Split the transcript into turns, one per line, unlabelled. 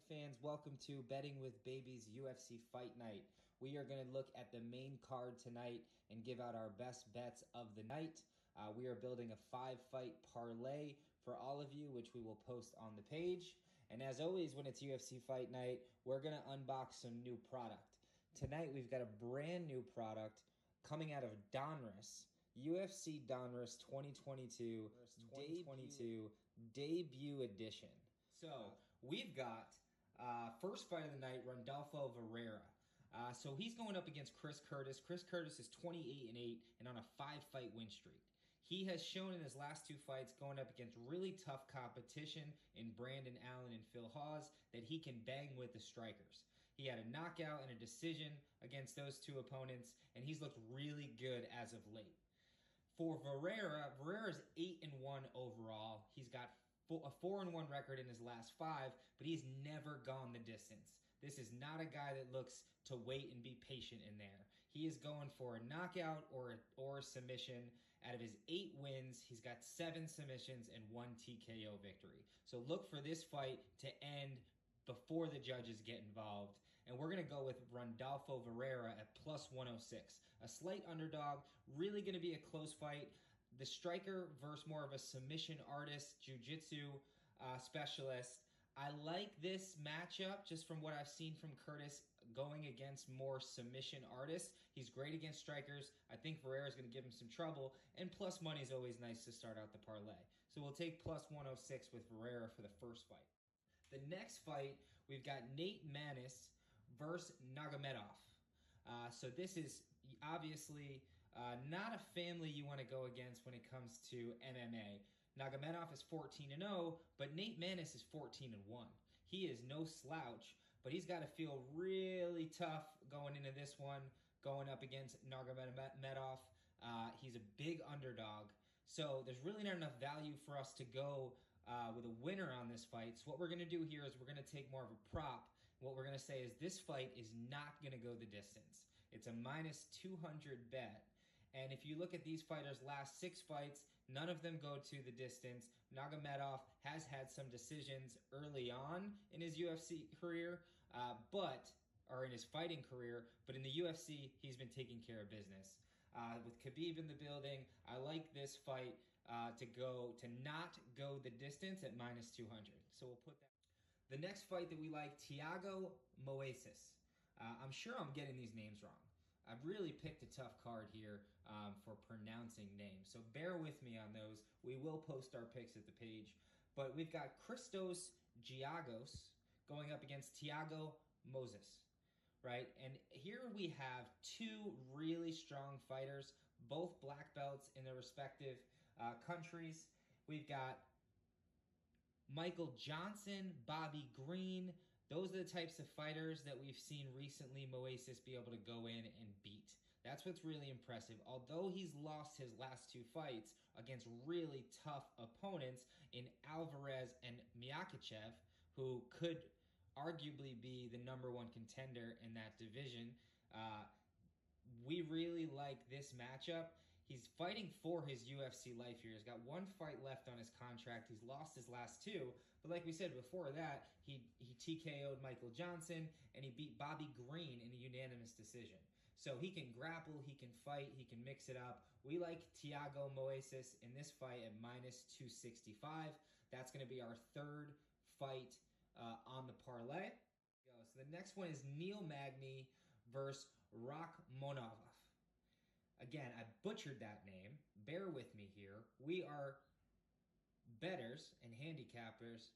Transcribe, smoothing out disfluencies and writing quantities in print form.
fans, welcome to Betting with Baby's UFC Fight Night. We are going to look at the main card tonight and give out our best bets of the night. We are building a 5-fight parlay for all of you, which we will post on the page. And as always, when it's UFC Fight Night, we're going to unbox some new product. Tonight, we've got a brand new product coming out of Donruss. UFC Donruss 2022 debut edition. So we've got first fight of the night, Rodolfo Vieira. So he's going up against Chris Curtis. Chris Curtis is 28-8 and on a 5-fight win streak. He has shown in his last 2 fights going up against really tough competition in Brandon Allen and Phil Hawes that he can bang with the strikers. He had a knockout and a decision against those 2 opponents, and he's looked really good as of late. For Vieira is 8-1 overall. He's got a 4-1 record in his last 5, but he's never gone the distance. This is not a guy that looks to wait and be patient in there. He is going for a knockout or a submission. Out of his 8 wins, he's got 7 submissions and 1 TKO victory. So look for this fight to end before the judges get involved. And we're going to go with Rodolfo Vieira at plus 106. A slight underdog, really going to be a close fight. The striker versus more of a submission artist, jiu-jitsu specialist. I like this matchup just from what I've seen from Curtis going against more submission artists. He's great against strikers. I think Vieira is going to give him some trouble. And plus money is always nice to start out the parlay. So we'll take plus 106 with Vieira for the first fight. The next fight, we've got Nate Maness versus Nurmagomedov. So this is obviously not a family you want to go against when it comes to MMA. Nurmagomedov is 14-0, but Nate Maness is 14-1. He is no slouch, but he's got to feel really tough going into this one, going up against Nurmagomedov. He's a big underdog, so there's really not enough value for us to go with a winner on this fight. So what we're going to do here is we're going to take more of a prop. What we're going to say is this fight is not going to go the distance. It's a minus 200 bet. And if you look at these fighters' last 6 fights, none of them go to the distance. Nurmagomedov has had some decisions early on in his UFC career, or in his fighting career, but in the UFC, he's been taking care of business. With Khabib in the building, I like this fight to not go the distance at minus 200. So we'll put that. The next fight that we like, Thiago Moises. I'm sure I'm getting these names wrong. I've really picked a tough card here for pronouncing names, so bear with me on those. We will post our picks at the page. But we've got Christos Giagos going up against Thiago Moises, right? And here we have 2 really strong fighters, both black belts in their respective countries. We've got Michael Johnson, Bobby Green. Those are the types of fighters that we've seen recently Moises be able to go in and beat. That's what's really impressive. Although he's lost his last 2 fights against really tough opponents in Alvarez and Makhachev, who could arguably be the #1 contender in that division, we really like this matchup. He's fighting for his UFC life here. He's got 1 fight left on his contract. He's lost his last 2. But like we said before that, he TKO'd Michael Johnson, and he beat Bobby Green in a unanimous decision. So he can grapple, he can fight, he can mix it up. We like Thiago Moises in this fight at minus 265. That's going to be our 3rd fight on the parlay. So the next one is Neil Magny versus Rakhmonov. Again, I butchered that name. Bear with me here. We are bettors and handicappers